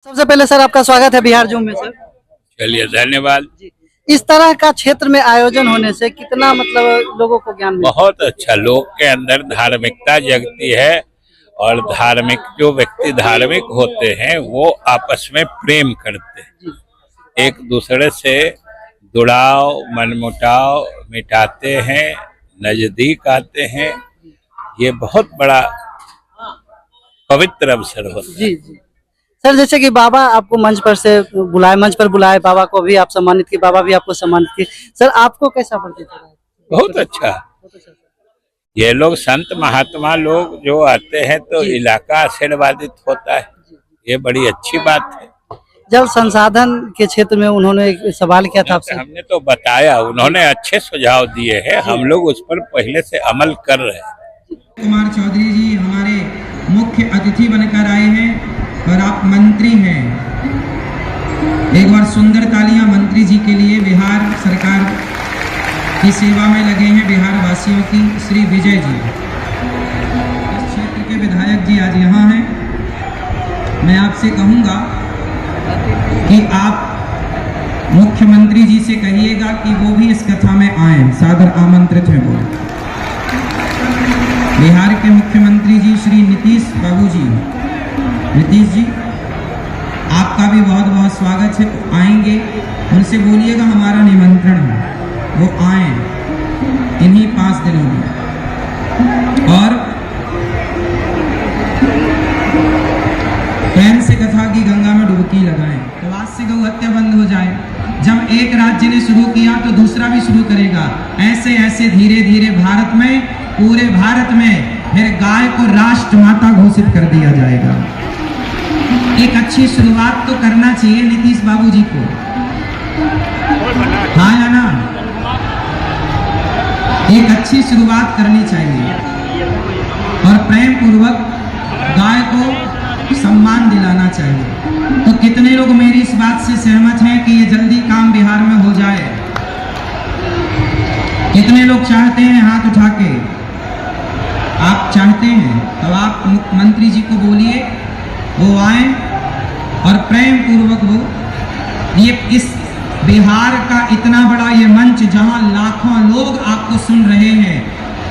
सबसे पहले सर आपका स्वागत है बिहार जूम में सर। चलिए धन्यवाद। इस तरह का क्षेत्र में आयोजन होने से कितना मतलब लोगों को ज्ञान मिलता बहुत अच्छा, लोग के अंदर धार्मिकता जगती है और धार्मिक जो व्यक्ति धार्मिक होते हैं वो आपस में प्रेम करते हैं, एक दूसरे से जुड़ाव मनमुटाव मिटाते हैं, नजदीक आते हैं। ये बहुत बड़ा पवित्र अवसर होता है। जी जी सर, जैसे कि बाबा आपको मंच पर बुलाए, बाबा को भी आप सम्मानित किए, बाबा भी आपको सम्मानित किए। सर आपको कैसा प्रतीत हो रहा है? बहुत अच्छा। ये लोग संत महात्मा लोग जो आते हैं तो इलाका आशीर्वादित होता है, ये बड़ी अच्छी बात है। जल संसाधन के क्षेत्र में उन्होंने एक सवाल किया था आपसे। हमने तो बताया, उन्होंने अच्छे सुझाव दिए हैं, हम लोग उस पर पहले से अमल कर रहे हैं। कुमार चौधरी जी हमारे मुख्य अतिथि बनकर आए हैं और आप मंत्री हैं। एक बार सुंदर तालियां मंत्री जी के लिए। बिहार सरकार की सेवा में लगे हैं बिहार वासियों की श्री विजय जी। इस क्षेत्र के विधायक जी आज यहाँ हैं। मैं आपसे कहूँगा कि आप मुख्यमंत्री जी से कहिएगा कि वो भी इस कथा में आए, सादर आमंत्रित हैं वो। बिहार के मुख्यमंत्री जी श्री नीतीश बाबू जी, नीतीश जी आपका भी बहुत बहुत स्वागत है। आएंगे, उनसे बोलिएगा हमारा निमंत्रण है, वो आए इन्हीं 5 दिनों में। और प्रेम से कथा की गंगा में डुबकी लगाएं, तो आज से गौ हत्या बंद हो जाए। जब एक राज्य ने शुरू किया तो दूसरा भी शुरू करेगा। ऐसे ऐसे धीरे धीरे भारत में, पूरे भारत में फिर गाय को राष्ट्र माता घोषित कर दिया जाएगा। एक अच्छी शुरुआत तो करना चाहिए नीतीश बाबू जी को, हाँ या ना? एक अच्छी शुरुआत करनी चाहिए और प्रेम पूर्वक गाय को सम्मान दिलाना चाहिए। तो कितने लोग मेरी इस बात से सहमत हैं कि ये जल्दी काम बिहार में हो जाए? कितने लोग चाहते हैं? हाथ उठा के। आप चाहते हैं तो आप मुख्यमंत्री जी को बोलिए वो आए और प्रेम पूर्वक वो ये इस बिहार का इतना बड़ा ये मंच जहां लाखों लोग आपको सुन रहे हैं,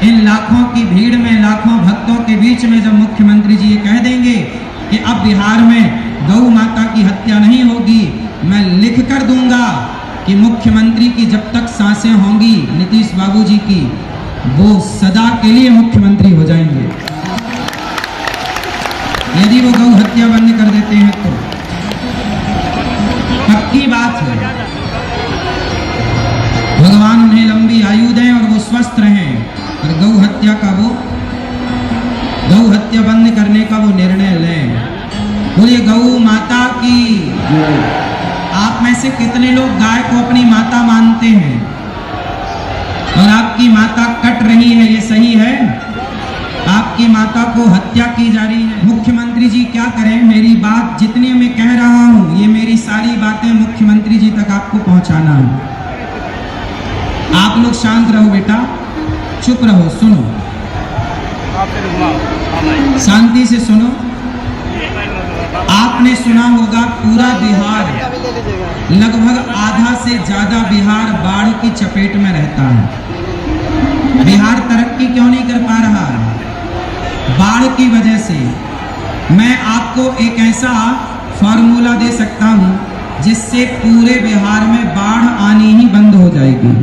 इन लाखों की भीड़ में, लाखों भक्तों के बीच में जब मुख्यमंत्री जी ये कह देंगे कि अब बिहार में गौ माता की हत्या नहीं होगी, मैं लिख कर दूंगा कि मुख्यमंत्री की जब तक सांसें होंगी नीतीश बाबू जी की, वो सदा के लिए मुख्यमंत्री हो जाएंगे। यदि वो गौ हत्या बंद कर देते हैं तो पक्की बात है, भगवान उन्हें लंबी आयु दें और वो स्वस्थ रहें और गौ हत्या बंद करने का वो निर्णय लें। बोलिए गौ माता की। आप में से कितने लोग गाय को अपनी माता मानते हैं और आपकी माता कट रही है, ये सही है? आपकी माता को हत्या की जा रही है। मुख्यमंत्री जी क्या करें? मेरी बात जितनी मैं कह रहा हूं, ये मेरी सारी बातें मुख्यमंत्री जी तक आपको पहुंचाना है। आप लोग शांत रहो बेटा, चुप रहो, सुनो, शांति से सुनो। आपने सुना होगा पूरा बिहार, लगभग आधा से ज्यादा बिहार बाढ़ की चपेट में रहता है। बिहार तरक्की क्यों नहीं कर पा रहा है? बाढ़ की वजह से। मैं आपको एक ऐसा फॉर्मूला दे सकता हूं जिससे पूरे बिहार में बाढ़ आनी ही बंद हो जाएगी।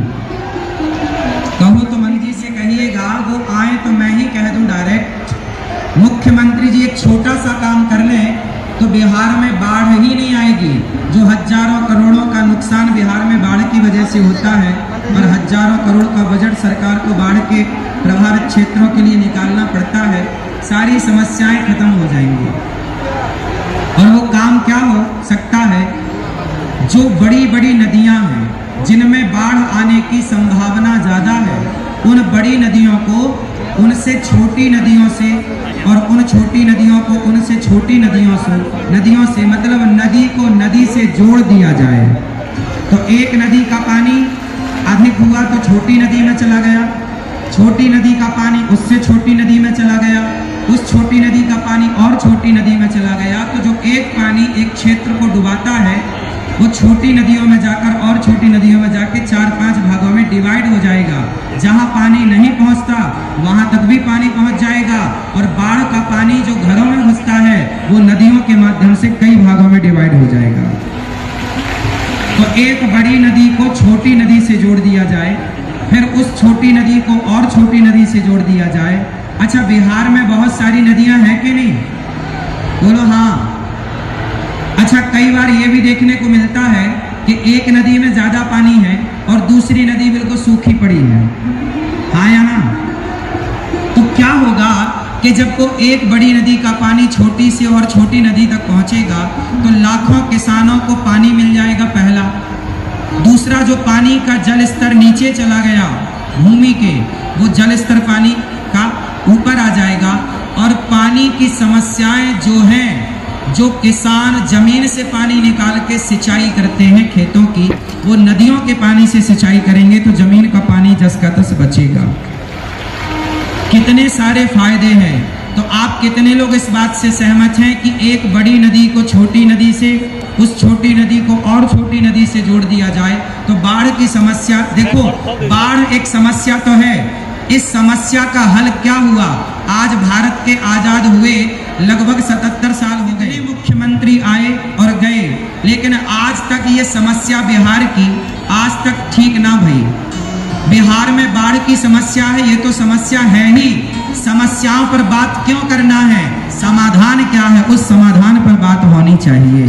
कहो तो मंत्री से कहिएगा वो आए तो मैं ही कह दूं डायरेक्ट। मुख्यमंत्री जी एक छोटा सा काम कर लें तो बिहार में बाढ़ ही नहीं आएगी। जो हजारों करोड़ों का नुकसान बिहार में बाढ़ की वजह से होता है और हजारों करोड़ का बजट सरकार को बाढ़ के प्रभावित क्षेत्रों के लिए निकालना पड़ता है, सारी समस्याएं खत्म हो जाएंगी। और वो काम क्या हो सकता है? जो बड़ी बड़ी नदियां हैं जिनमें बाढ़ आने की संभावना ज़्यादा है, उन बड़ी नदियों को उनसे छोटी नदियों से और उन छोटी नदियों को उनसे छोटी नदियों से मतलब नदी को नदी से जोड़ दिया जाए। तो एक नदी का पानी अधिक हुआ तो छोटी नदी में चला गया, छोटी नदी का पानी उससे छोटी नदी में चला गया, उस छोटी नदी का पानी और छोटी नदी में चला गया, तो जो एक पानी एक क्षेत्र को डुबाता है वो छोटी नदियों में जाकर और छोटी नदियों में जाके 4-5 भागों में डिवाइड हो जाएगा। जहां पानी नहीं पहुंचता वहां तक भी पानी पहुंच जाएगा, और बाढ़ का पानी जो घरों में घुसता है वो नदियों के माध्यम से कई भागों में डिवाइड हो जाएगा। तो एक बड़ी नदी को छोटी नदी से जोड़ दिया जाए, फिर उस छोटी नदी को और छोटी नदी से जोड़ दिया जाए। अच्छा, बिहार में बहुत सारी नदियां हैं कि नहीं? बोलो हाँ। अच्छा, कई बार ये भी देखने को मिलता है कि एक नदी में ज्यादा पानी है और दूसरी नदी बिल्कुल सूखी पड़ी है। हाँ या ना? तो क्या होगा कि जब को एक बड़ी नदी का पानी छोटी से और छोटी नदी तक पहुंचेगा तो लाखों किसानों को पानी मिल जाएगा, पहला। दूसरा, जो पानी का जल स्तर नीचे चला गया भूमि के, वो जल स्तर पानी का ऊपर आ जाएगा, और पानी की समस्याएं जो हैं, जो किसान जमीन से पानी निकाल के सिंचाई करते हैं खेतों की, वो नदियों के पानी से सिंचाई करेंगे तो जमीन का पानी जस का तस बचेगा। कितने सारे फायदे हैं। तो आप कितने लोग इस बात से सहमत हैं कि एक बड़ी नदी को छोटी नदी से, उस छोटी नदी को और छोटी नदी से जोड़ दिया जाए तो बाढ़ की समस्या, देखो बाढ़ एक समस्या तो है, इस समस्या का हल क्या हुआ? आज भारत के आजाद हुए लगभग 77 साल हो गए, मुख्यमंत्री आए और गए, लेकिन आज तक ये समस्या बिहार की आज तक ठीक ना भई। बिहार में बाढ़ की समस्या है, ये तो समस्या है ही, समस्याओं पर बात क्यों करना है? समाधान क्या है? उस समाधान पर बात होनी चाहिए।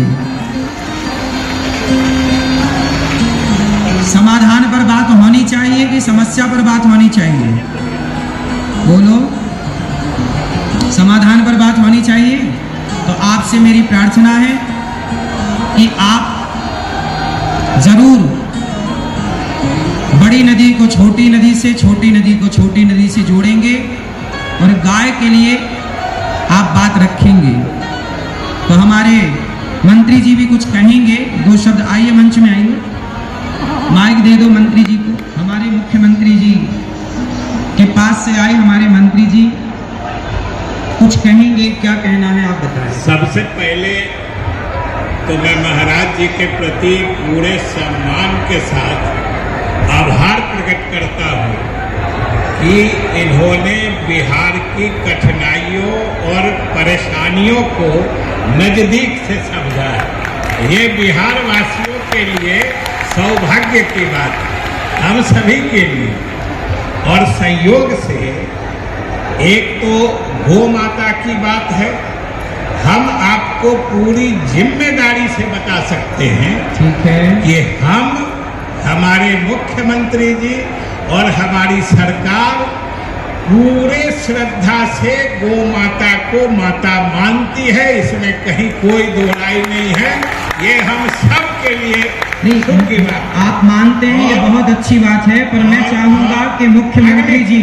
समाधान पर बात होनी चाहिए कि समस्या पर बात होनी चाहिए? बोलो, समाधान पर बात होनी चाहिए। तो आपसे मेरी प्रार्थना है कि आप जरूर बड़ी नदी को छोटी नदी से, छोटी नदी को छोटी नदी से जोड़ेंगे, और गाय के लिए आप बात रखेंगे। तो हमारे मंत्री जी भी कुछ कहेंगे, 2 शब्द। आइए मंच में आइए, माइक दे दो मंत्री जी को। हमारे मुख्यमंत्री जी के पास से आए हमारे मंत्री जी कुछ कहेंगे, क्या कहना है आप बताएं। सबसे पहले तो मैं महाराज जी के प्रति पूरे सम्मान के साथ आभार प्रकट करता हूँ कि इन्होंने बिहार की कठिनाइयों और परेशानियों को नजदीक से समझा है। ये बिहार वासियों के लिए सौभाग्य की बात है, हम सभी के लिए। और संयोग से एक तो गौ माता की बात है, हम आपको पूरी जिम्मेदारी से बता सकते हैं, ठीक है, कि हम, हमारे मुख्यमंत्री जी और हमारी सरकार पूरे श्रद्धा से गौ माता को माता मानती है, इसमें कहीं कोई दो राय नहीं है। ये हम सब के लिए सुख की बात। आप मानते हैं, ये बहुत अच्छी बात है, पर मैं चाहूंगा कि मुख्यमंत्री जी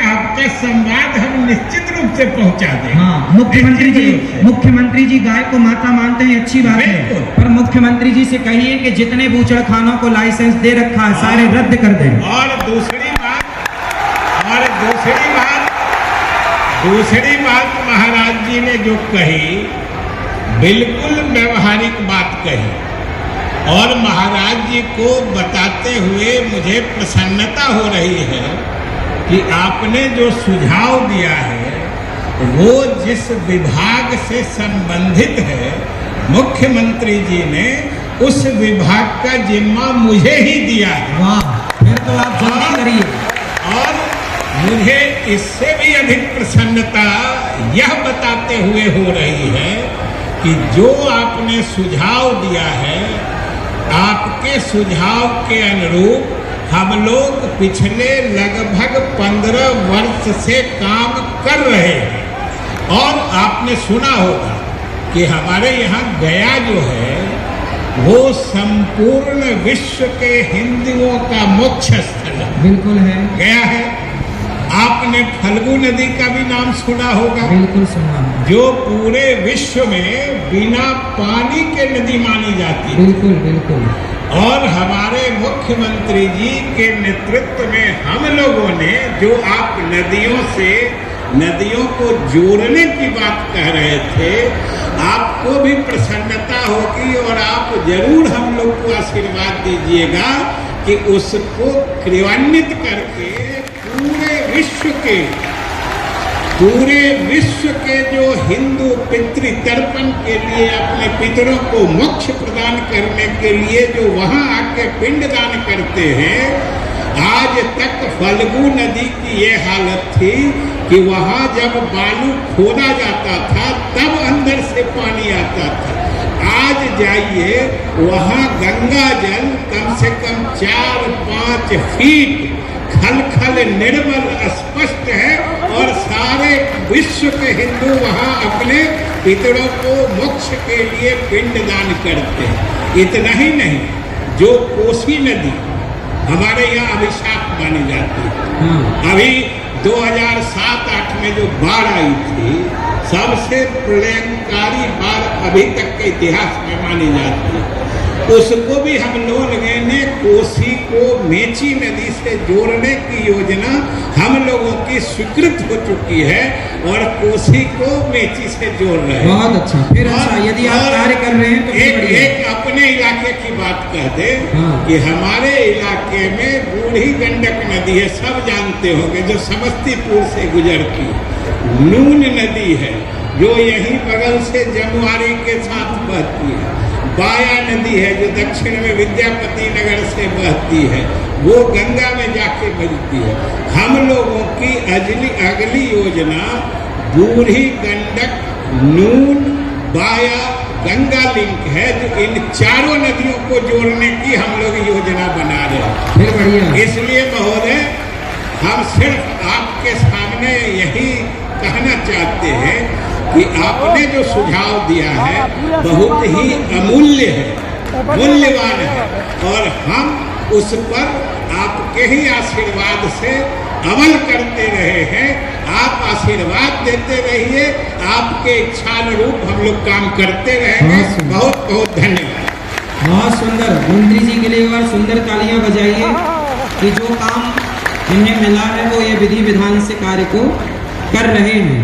आपका संवाद हम निश्चित रूप से पहुंचा दें। हाँ, मुख्यमंत्री जी गाय को माता मानते हैं, अच्छी बात है, पर मुख्यमंत्री जी से कहिए कि जितने बूचड़खानों को लाइसेंस दे रखा है सारे रद्द कर दें। और दूसरी बात महाराज जी ने जो कही, बिल्कुल व्यवहारिक बात कही, और महाराज जी को बताते हुए मुझे प्रसन्नता हो रही है कि आपने जो सुझाव दिया है वो जिस विभाग से संबंधित है, मुख्यमंत्री जी ने उस विभाग का जिम्मा मुझे ही दिया है। वाह, फिर तो आप जल्दी करिए। और मुझे इससे भी अधिक प्रसन्नता यह बताते हुए हो रही है कि जो आपने सुझाव दिया है, आपके सुझाव के अनुरूप हम लोग पिछले लगभग 15 वर्ष से काम कर रहे हैं। और आपने सुना होगा कि हमारे यहाँ गया जो है वो संपूर्ण विश्व के हिंदुओं का मोक्ष स्थल है। बिल्कुल है, गया है। आपने फल्गु नदी का भी नाम सुना होगा, बिल्कुल सुना, जो पूरे विश्व में बिना पानी के नदी मानी जाती है। बिल्कुल बिल्कुल। और हमारे मुख्यमंत्री जी के नेतृत्व में हम लोगों ने, जो आप नदियों से नदियों को जोड़ने की बात कह रहे थे, आपको भी प्रसन्नता होगी और आप जरूर हम लोग को आशीर्वाद दीजिएगा कि उसको क्रियान्वित करके पूरे विश्व के जो हिंदू पितृतर्पण के लिए अपने पितरों को मोक्ष प्रदान करने के लिए जो वहां आके पिंडदान करते हैं, आज तक फल्गु नदी की ये हालत थी कि वहां जब बालू खोदा जाता था तब अंदर से पानी आता था। आज जाइए वहां गंगा जल कम से कम 4-5 फीट खल निर्मल स्पष्ट है और सारे विश्व के हिंदू वहां अपने पितरों को मोक्ष के लिए पिंडदान करते हैं। इतना ही नहीं, जो कोसी नदी हमारे यहाँ अभिशाप मानी जाती है, अभी 2007-8 में जो बाढ़ आई थी, सबसे प्रलयंकारी बाढ़ अभी तक के इतिहास में मानी जाती है। उसको भी हम लोगों ने कोसी को मेची नदी से जोड़ने की योजना हम लोगों की स्वीकृत हो चुकी है और कोसी को मेची से जोड़ रहे हैं। बहुत अच्छा। फिर अच्छा, यदि आप कार्य कर रहे हैं तो एक अपने इलाके की बात कह दे कि हमारे इलाके में बूढ़ी गंडक नदी है, सब जानते होंगे, जो समस्तीपुर से गुजरती है। नून नदी है जो यहीं बगल से जमुआरी के साथ बहती है। बाया नदी है जो दक्षिण में विद्यापति नगर से बहती है, वो गंगा में जाके मिलती है। हम लोगों की अगली योजना बूढ़ी गंडक, नून, बाया, गंगा लिंक है, जो इन चारों नदियों को जोड़ने की हम लोग योजना बना रहे हैं। फिर बढ़िया। इसलिए महोदय, हम सिर्फ आपके सामने यही कहना चाहते हैं कि आपने जो सुझाव दिया है बहुत ही अमूल्य है, मूल्यवान है और हम उस पर आपके ही आशीर्वाद से अमल करते रहे हैं। आप आशीर्वाद देते रहिए, आपके इच्छानुरूप हम लोग काम करते रहेंगे। बहुत बहुत धन्यवाद। बहुत सुंदर। मंत्री जी के लिए एक बार सुंदर तालियां बजाइए कि जो काम इन्हें मिला है वो ये विधि विधान से कार्य को कर रहे हैं।